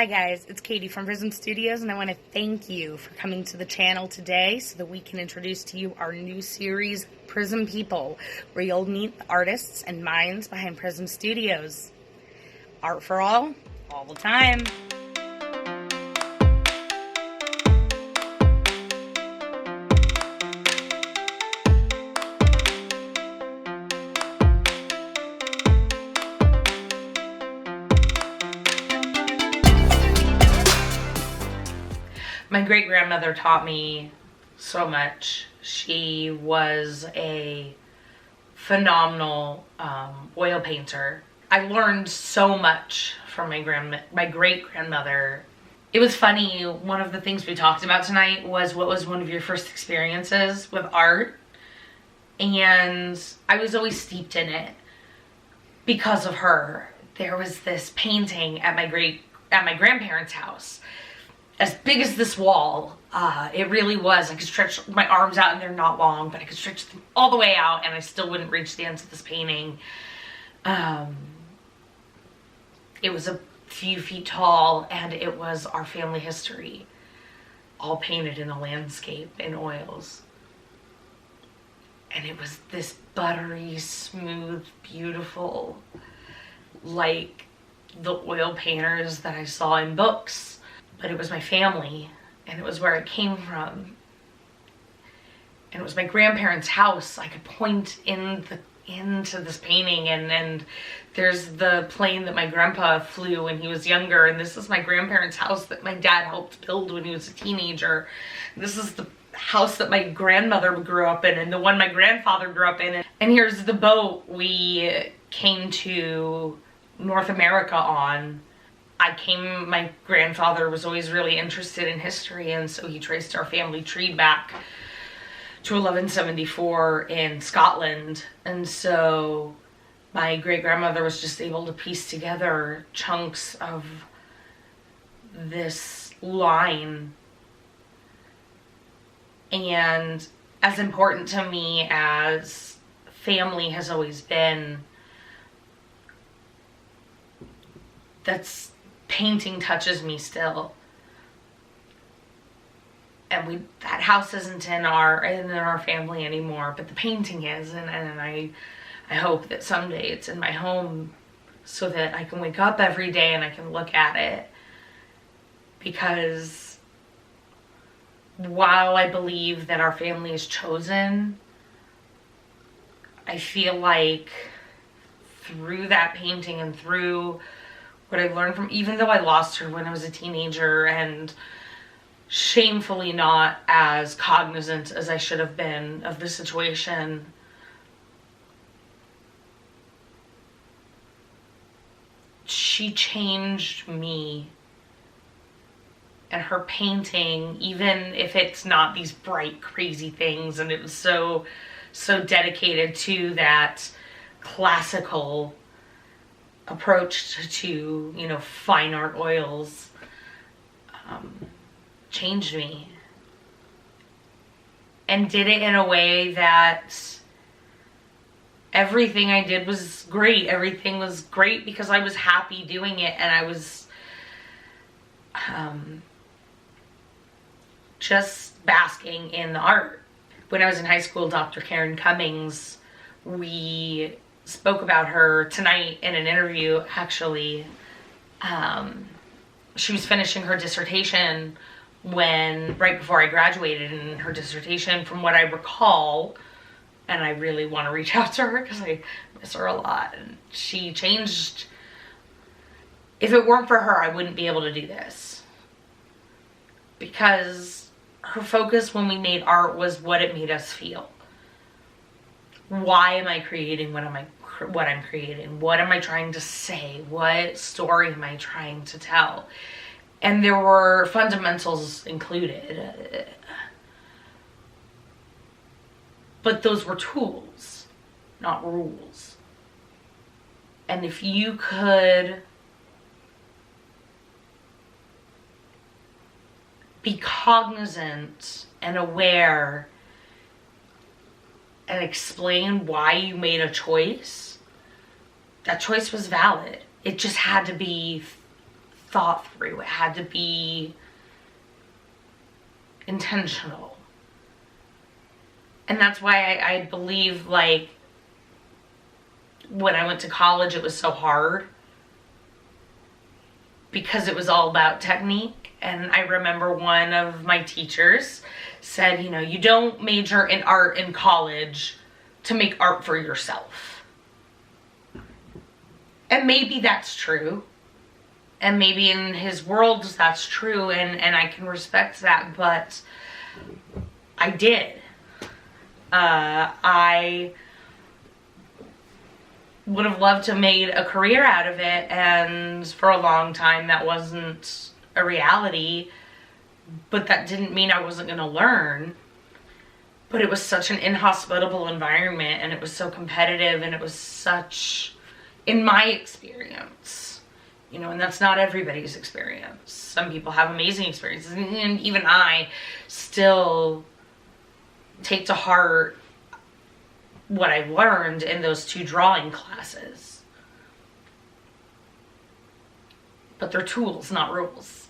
Hi guys, it's Katie from Prism Studios, and I want to thank you for coming to the channel today so that we can introduce to you our new series, Prism People, where you'll meet the artists and minds behind Prism Studios. Art for all the time. My great-grandmother taught me so much. She was a phenomenal oil painter. I learned so much from my great-grandmother. It was funny, one of the things we talked about tonight was what was one of your first experiences with art. And I was always steeped in it because of her. There was this painting at my grandparents' house. As big as this wall, it really was. I could stretch my arms out and they're not long, but I could stretch them all the way out and I still wouldn't reach the ends of this painting. It was a few feet tall and it was our family history, all painted in a landscape in oils. And it was this buttery, smooth, beautiful, like the oil painters that I saw in books. But it was my family, and it was where it came from. And it was my grandparents' house. I could point into this painting, and there's the plane that my grandpa flew when he was younger, and this is my grandparents' house that my dad helped build when he was a teenager. This is the house that my grandmother grew up in, and the one my grandfather grew up in. And here's the boat we came to North America on. My grandfather was always really interested in history, and so he traced our family tree back to 1174 in Scotland. And so my great-grandmother was just able to piece together chunks of this line. And as important to me as family has always been, painting touches me still. And that house isn't in our family anymore, but the painting is, and I hope that someday it's in my home so that I can wake up every day and I can look at it. Because while I believe that our family is chosen, I feel like through that painting and through what I learned from, even though I lost her when I was a teenager and shamefully not as cognizant as I should have been of the situation, she changed me. And her painting, even if it's not these bright, crazy things, and it was so dedicated to that classical approach to, you know, fine art oils, changed me. And did it in a way that everything I did was great. Everything was great because I was happy doing it, and I was just basking in the art. When I was in high school, Dr. Karen Cummings, we spoke about her tonight in an interview, actually. She was finishing her dissertation right before I graduated, and her dissertation, from what I recall, and I really want to reach out to her because I miss her a lot, and she changed. If it weren't for her, I wouldn't be able to do this, because her focus when we made art was what it made us feel. Why am I creating what I'm creating? What am I trying to say? What story am I trying to tell? And there were fundamentals included. But those were tools, not rules. And if you could be cognizant and aware and explain why you made a choice, that choice was valid. It just had to be thought through. It had to be intentional. And that's why I believe, like, when I went to college, it was so hard, because it was all about technique. And I remember one of my teachers said, you know, you don't major in art in college to make art for yourself. And maybe that's true. And maybe in his world that's true, and I can respect that, but I did. I would have loved to have made a career out of it, and for a long time that wasn't a reality, but that didn't mean I wasn't going to learn. But it was such an inhospitable environment, and it was so competitive, and it was such, in my experience, you know, and that's not everybody's experience. Some people have amazing experiences, and even I still take to heart what I learned in those 2 drawing classes. But they're tools, not rules.